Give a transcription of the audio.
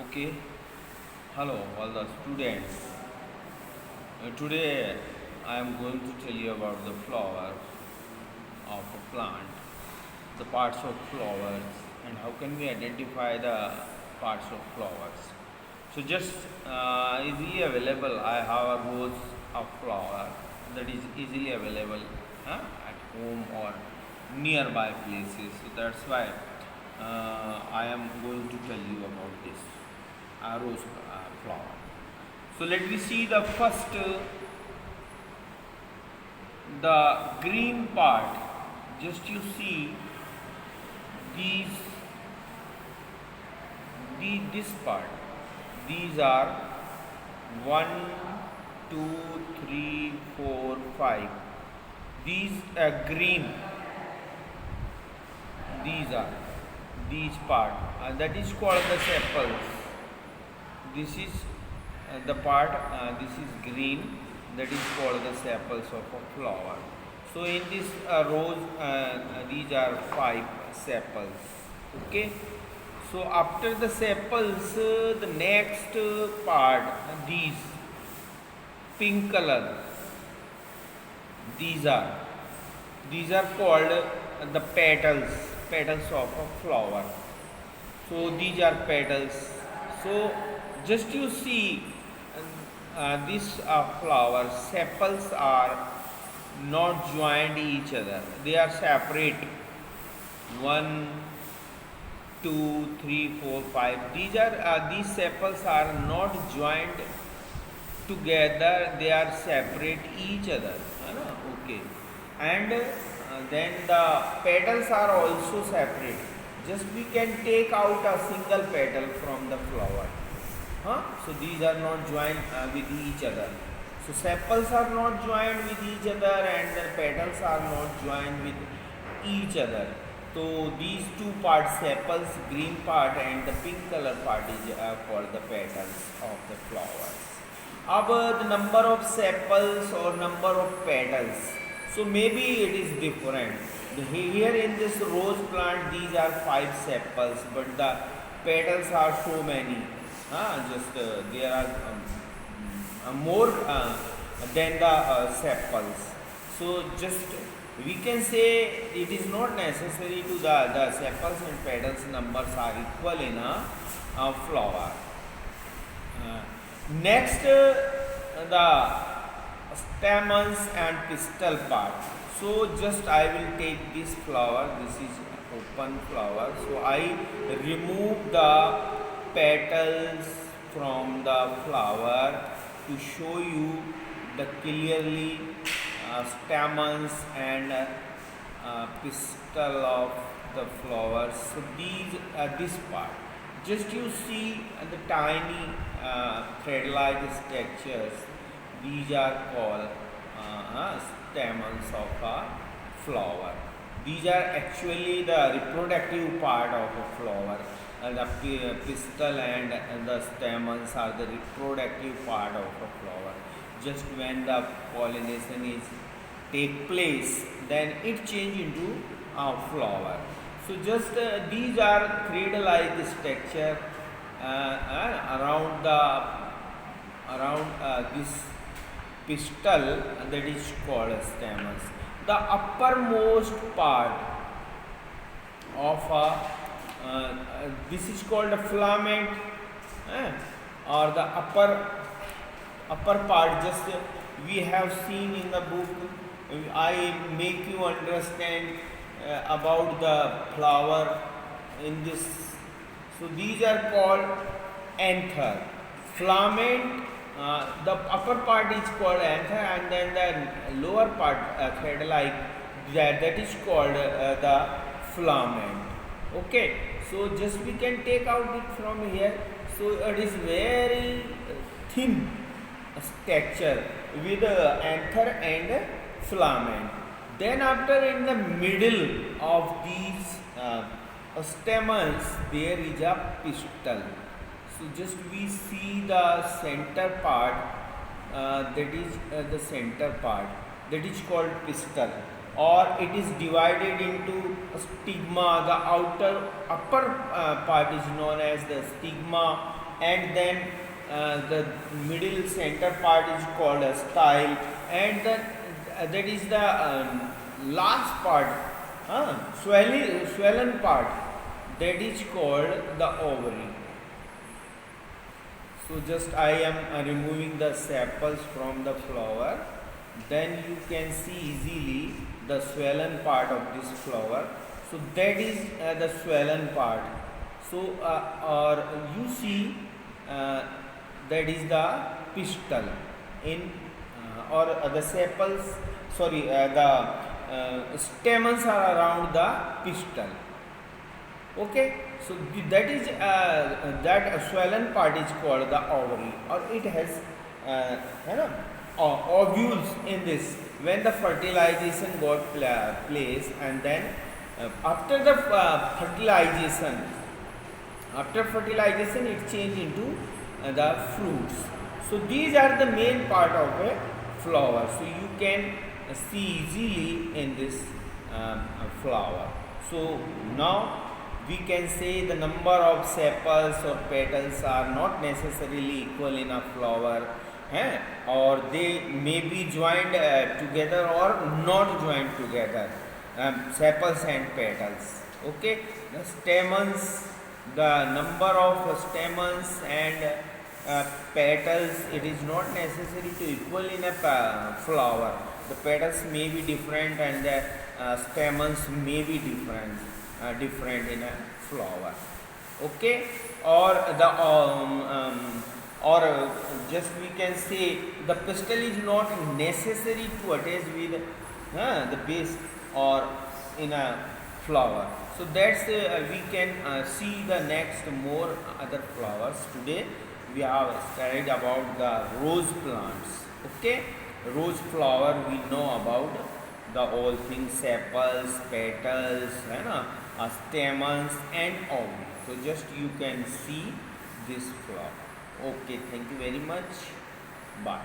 Okay, hello all the students. Today I am going to tell you about the flower of a plant, the parts of flowers, and how can we identify the parts of flowers. So just easily available. I have a rose of flower that is easily available at home or nearby places. So that's why I am going to tell you about this rose flower. So let me see the first, the green part. Just you see these, this part. These are one, two, three, four, five. These are green. These are these part. That is called the sepals. This is the part. This is green. That is called the sepals of a flower. So in this rose, these are five sepals. Okay. So after the sepals, the next part, these pink color, these are these are called the petals of a flower. So these are petals. So just you see this flower sepals are not joined each other. They are separate. One, two, three, four, five. These sepals are not joined together. They are separate each other. है ना? Okay. And then the petals are also separate. Just we can take out a single petal from the flower. So these are not joined with each other. So sepals are not joined with each other and the petals are not joined with each other. So these two parts, sepals, green part and the pink color part is called the petals of the flowers. अब the number of sepals or number of petals. So maybe it is different. Here in this rose plant, these are five sepals, but the petals are so many. There are more than the sepals. So just we can say it is not necessary to the sepals and petals numbers are equal in a flower. Next, the stamens and pistil part. So just I will take this flower. This is open flower. So I remove the petals from the flower to show you the clearly stamens and pistil of the flowers. So this part. Just you see the tiny thread-like structures. These are called stamens of a flower. These are actually the reproductive part of a flower. The pistil and the stamens are the reproductive part of a flower. Just when the pollination is take place, then it change into a flower. So just these are thread-like structure around this pistil that is called stamens. The uppermost part of this is called a filament, or the upper part. Just we have seen in the book. I make you understand about the flower in this. So these are called anther. Filament, the upper part is called anther and then the lower part thread-like, that is called the filament. Okay, so just we can take out it from here. So it is very thin structure with anther and filament. Then after in the middle of these stamens there is a pistil. So just we see the center part, that is the center part, that is called pistil, or it is divided into stigma. The upper part is known as the stigma and then the middle center part is called a style, and that is the last part, swollen part, that is called the ovary. So just I am removing the sepals from the flower, then you can see easily the swollen part of this flower. So that is the swollen part. So or you see uh, that is the pistil in or the sepals, sorry, the stamens are around the pistil. Okay, so that is that swollen part is called the ovary, or it has you know, ovules in this. When the fertilization got place, and then after the fertilization it changed into the fruits. So these are the main part of a flower. So you can see easily in this flower. So now we can say the number of sepals or petals are not necessarily equal in a flower, or they may be joined together or not joined together, sepals and petals. Okay, the stamens, the number of stamens and petals, it is not necessary to equal in a flower. The petals may be different and the stamens may be different in a flower. Okay, or the or just we can say the pistil is not necessary to attach with the base or in a flower. So that's we can see the next more other flowers. Today we have studied about the rose plants. Okay, rose flower we know about the whole thing, sepals, petals, stamens and ovary. So just you can see this flower. Okay, thank you very much. Bye.